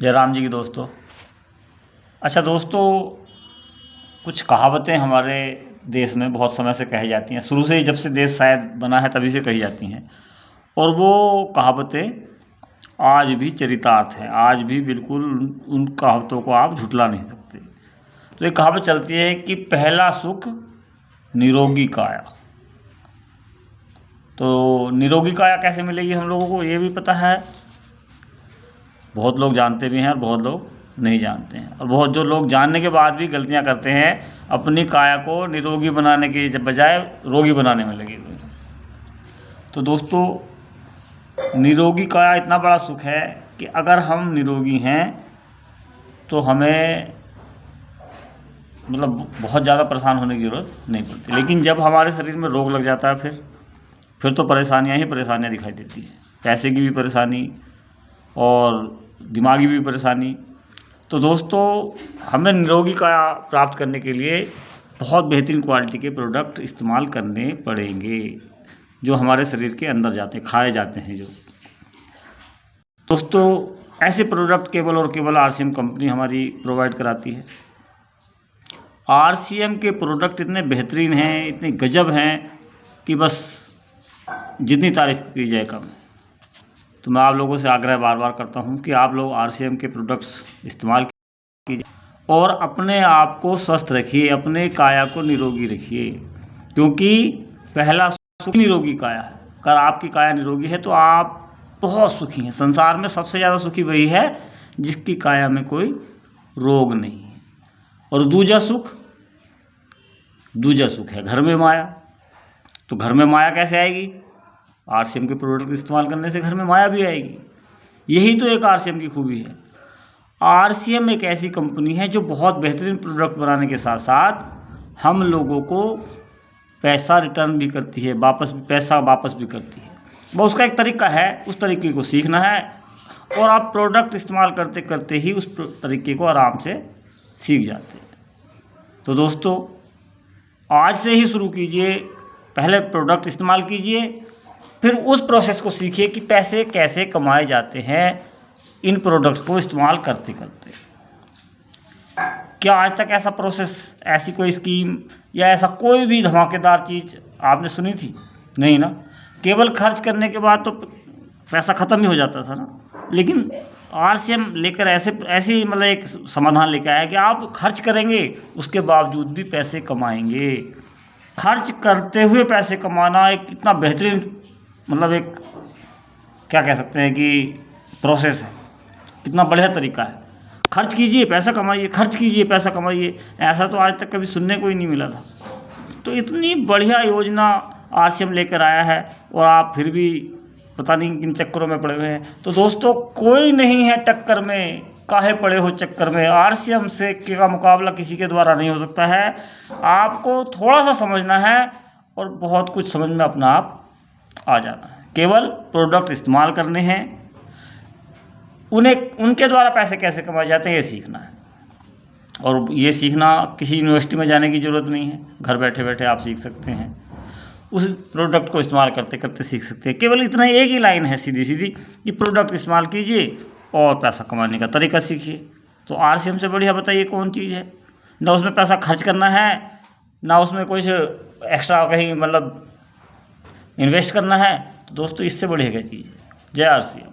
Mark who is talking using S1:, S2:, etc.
S1: जय राम जी की दोस्तों। अच्छा दोस्तों, कुछ कहावतें हमारे देश में बहुत समय से कही जाती हैं, शुरू से ही, जब से देश शायद बना है तभी से कही जाती हैं, और वो कहावतें आज भी चरितार्थ हैं। आज भी बिल्कुल उन कहावतों को आप झुठला नहीं सकते। तो एक कहावत चलती है कि पहला सुख निरोगी काया। तो निरोगी काया कैसे मिलेगी हम लोगों को, ये भी पता है, बहुत लोग जानते भी हैं और बहुत लोग नहीं जानते हैं, और बहुत जो लोग जानने के बाद भी गलतियां करते हैं, अपनी काया को निरोगी बनाने के बजाय रोगी बनाने में लगे हुए हैं। तो दोस्तों, निरोगी काया इतना बड़ा सुख है कि अगर हम निरोगी हैं तो हमें मतलब बहुत ज़्यादा परेशान होने की ज़रूरत नहीं पड़ती। लेकिन जब हमारे शरीर में रोग लग जाता है, फिर तो परेशानियां ही परेशानियां दिखाई देती हैं। पैसे की भी परेशानी और दिमागी भी परेशानी। तो दोस्तों, हमें निरोगी काया प्राप्त करने के लिए बहुत बेहतरीन क्वालिटी के प्रोडक्ट इस्तेमाल करने पड़ेंगे, जो हमारे शरीर के अंदर जाते हैं, खाए जाते हैं जो। दोस्तों, ऐसे प्रोडक्ट केवल और केवल RCM कंपनी हमारी प्रोवाइड कराती है। RCM के प्रोडक्ट इतने बेहतरीन हैं, इतने गजब हैं कि बस जितनी तारीफ़ की जाए कम है। तो मैं आप लोगों से आग्रह बार बार करता हूं कि आप लोग RCM के प्रोडक्ट्स इस्तेमाल कीजिए और अपने आप को स्वस्थ रखिए, अपने काया को निरोगी रखिए, क्योंकि पहला सुख निरोगी काया है। अगर आपकी काया निरोगी है तो आप बहुत सुखी हैं। संसार में सबसे ज़्यादा सुखी वही है जिसकी काया में कोई रोग नहीं है। और दूजा सुख है घर में माया। तो घर में माया कैसे आएगी? RCM के प्रोडक्ट इस्तेमाल करने से घर में माया भी आएगी। यही तो एक RCM की खूबी है। RCM एक ऐसी कंपनी है जो बहुत बेहतरीन प्रोडक्ट बनाने के साथ साथ हम लोगों को पैसा रिटर्न भी करती है, पैसा वापस भी करती है। वो उसका एक तरीका है, उस तरीके को सीखना है और आप प्रोडक्ट इस्तेमाल करते करते ही उस तरीके को आराम से सीख जाते हैं। तो दोस्तों, आज से ही शुरू कीजिए, पहले प्रोडक्ट इस्तेमाल कीजिए, फिर उस प्रोसेस को सीखिए कि पैसे कैसे कमाए जाते हैं इन प्रोडक्ट को इस्तेमाल करते करते। क्या आज तक ऐसा प्रोसेस, ऐसी कोई स्कीम या ऐसा कोई भी धमाकेदार चीज़ आपने सुनी थी? नहीं ना। केवल खर्च करने के बाद तो पैसा ख़त्म ही हो जाता था ना। लेकिन RCM लेकर ऐसी मतलब एक समाधान लेकर आया कि आप खर्च करेंगे, उसके बावजूद भी पैसे कमाएंगे। खर्च करते हुए पैसे कमाना एक इतना बेहतरीन, मतलब एक क्या कह सकते हैं कि प्रोसेस है, कितना बढ़िया तरीका है। खर्च कीजिए पैसा कमाइए, खर्च कीजिए पैसा कमाइए, ऐसा तो आज तक कभी सुनने को ही नहीं मिला था। तो इतनी बढ़िया योजना RCM लेकर आया है और आप फिर भी पता नहीं किन चक्करों में पड़े हुए हैं। तो दोस्तों, कोई नहीं है टक्कर में, काहे पड़े हो चक्कर में। RCM से का मुकाबला किसी के द्वारा नहीं हो सकता है। आपको थोड़ा सा समझना है और बहुत कुछ समझ में अपना आप आ जाना है। केवल प्रोडक्ट इस्तेमाल करने हैं, उनके द्वारा पैसे कैसे कमाए जाते हैं ये सीखना है। और ये सीखना किसी यूनिवर्सिटी में जाने की ज़रूरत नहीं है, घर बैठे बैठे आप सीख सकते हैं। उस प्रोडक्ट को इस्तेमाल करते करते सीख सकते हैं। केवल इतना एक ही लाइन है सीधी सीधी कि प्रोडक्ट इस्तेमाल कीजिए और पैसा कमाने का तरीका सीखिए। तो RCM से बढ़िया बताइए कौन चीज़ है? ना उसमें पैसा खर्च करना है, ना उसमें कुछ एक्स्ट्रा कहीं मतलब इन्वेस्ट करना है। तो दोस्तों, इससे बढ़िया क्या चीज़ है? जय RCM।